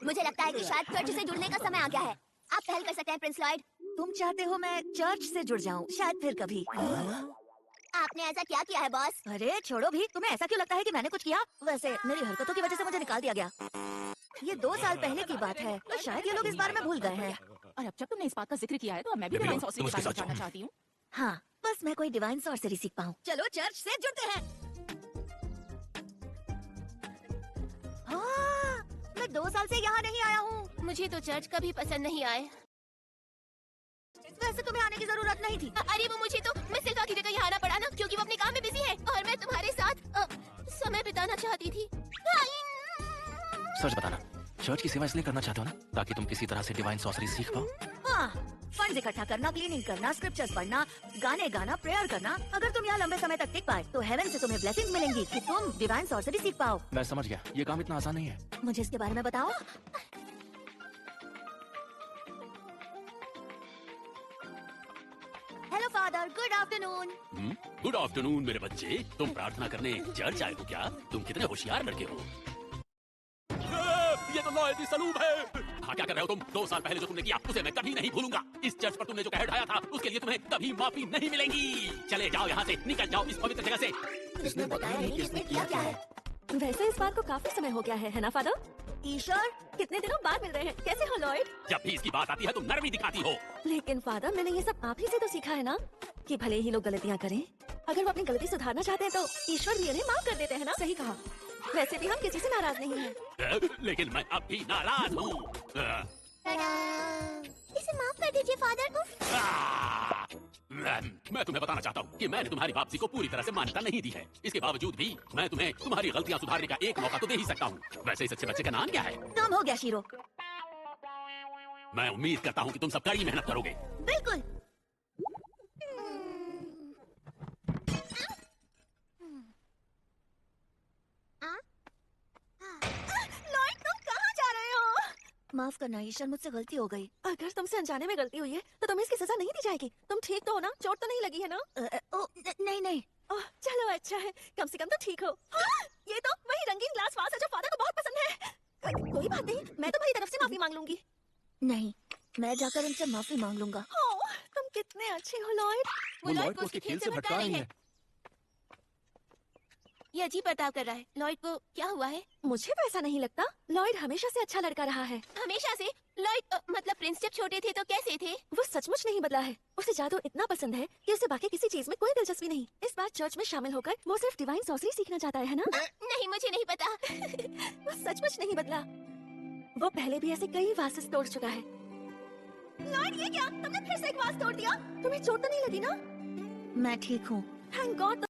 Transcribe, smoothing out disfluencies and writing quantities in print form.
मुझे लगता है कि शायद चर्च से जुड़ने का समय आ गया है। आप पहल कर सकते हैं प्रिंस लॉयड। तुम चाहते हो मैं चर्च से जुड़ जाऊं? शायद फिर कभी। आपने ऐसा क्या किया है बॉस? अरे छोड़ो भी, तुम्हें ऐसा क्यों लगता है कि मैंने कुछ किया? वैसे मेरी हरकतों की वजह से मुझे निकाल दिया गया। ये 2 साल पहले की बात है, तो शायद ये लोग इस बारे में भूल गए हैं। और अब जब तुमने इस बात का जिक्र किया है तो अब मैं भी डिवाइन सॉर्सरी के बारे में जानना चाहती हूँ। हाँ, बस मैं कोई डिवाइन सॉर्सरी सीख पाऊँ। चलो चर्च से जुड़ते हैं। हाँ, मैं 2 साल से यहाँ नहीं आया हूँ। मुझे तो चर्च कभी पसंद नहीं आए। वैसे तुम्हें आने की जरूरत नहीं थी। अरे वो मुझे तो मैं सिल्वा की जगह यहाँ आना पड़ा ना, क्योंकि वो अपने काम में बिजी है और मैं तुम्हारे साथ समय बिताना चाहती थी। सच बताना, चर्च की सेवा इसलिए करना चाहते हो ना ताकि तुम किसी तरह से डिवाइन सॉर्सरी सीख पाओ? हाँ, फंड्स इकट्ठा करना, क्लीनिंग करना, स्क्रिप्चर्स पढ़ना, गाने गाना, प्रेयर करना। अगर तुम यहाँ लंबे समय तक टिक पाए तो हेवन से तुम्हें ब्लेसिंग्स मिलेंगी कि तुम डिवाइन सॉर्सरी सीख पाओ। मैं समझ गया, ये काम इतना आसान नहीं है। मुझे इसके बारे में बताओ। Hello father, good afternoon. Good afternoon मेरे बच्चे। तुम प्रार्थना करने चर्च आए हो क्या? तुम कितने होशियार लड़के हो। ये तो लॉयड सलूब है। हाँ, क्या कर रहे हो तुम? 2 साल पहले जो तुमने किया उसे मैं कभी नहीं भूलूंगा। इस चर्च पर तुमने जो कहर ढाया था उसके लिए तुम्हें कभी माफी नहीं मिलेगी। चले जाओ यहाँ से, निकल जाओ इस पवित्र जगह से। इसने बताया नहीं कि इसने किया क्या है। वैसे इस बात को काफी समय हो गया है ना फादर? ईश्वर, कितने दिनों बाद मिल रहे हैं। कैसे हो लॉयड? जब भी इसकी बात आती है तुम नरमी दिखाती हो। लेकिन फादर, मैंने ये सब आप ही से तो सीखा है ना कि भले ही लोग गलतियाँ करें, अगर वो अपनी गलती सुधारना चाहते हैं तो ईश्वर भी उन्हें माफ कर देते हैं ना। सही कहा। वैसे भी हम किसी से नाराज नहीं हैं। लेकिन मैं अब भी नाराज हूँ। इसे माफ कर दीजिए फादर। मैं तुम्हें बताना चाहता हूँ कि मैंने तुम्हारी वापसी को पूरी तरह से मान्यता नहीं दी है। इसके बावजूद भी मैं तुम्हें तुम्हारी गलतियाँ सुधारने का एक मौका तो दे ही सकता हूँ। वैसे इस अच्छे बच्चे का नाम क्या है? काम हो गया शीरो। मैं उम्मीद करता हूँ कि तुम सब कड़ी मेहनत करोगे। बिल्कुल। लॉयड, तुम कहाँ जा रहे हो? माफ करना ईश्वर, मुझसे गलती हो गई। अगर तुमसे अनजाने में गलती हुई है तो तुम्हें इसकी सजा नहीं दी जाएगी। तुम ठीक तो हो ना? चोट तो नहीं लगी है ना? नहीं नहीं। ओह, चलो अच्छा है, कम से कम तो ठीक हो। हाँ, ये तो वही रंगीन ग्लास वास है जो फादर को बहुत पसंद है। कोई बात नहीं, मैं तुम्हारी तरफ से माफी मांग लूंगी। नहीं, मैं जाकर उनसे माफी मांग लूंगा। ओह, तुम कितने अच्छे हो लॉयड। वो लॉयड को उसके खेल से भटका रही है। ये अजीब बर्ताव कर रहा है। लॉयड को क्या हुआ है? मुझे तो ऐसा नहीं लगता। लॉयड हमेशा से अच्छा लड़का रहा है। हमेशा से? लॉयड मतलब प्रिंस जब छोटे थे तो कैसे थे? वो सचमुच नहीं बदला है। उसे जादू इतना पसंद है कि उसे बाकी किसी चीज में कोई दिलचस्पी नहीं। इस बार चर्च में शामिल होकर वो सिर्फ डिवाइन सॉर्सरी सीखना चाहता है ना? नहीं, मुझे नहीं पता। वो सचमुच नहीं बदला। वो पहले भी ऐसे कई वासेस तोड़ चुका है। लॉयड, ये क्या? तुमने फिर से एक वास तोड़ दिया। तुम्हें चोट तो नहीं लगी ना? मैं ठीक हूँ। Thank God.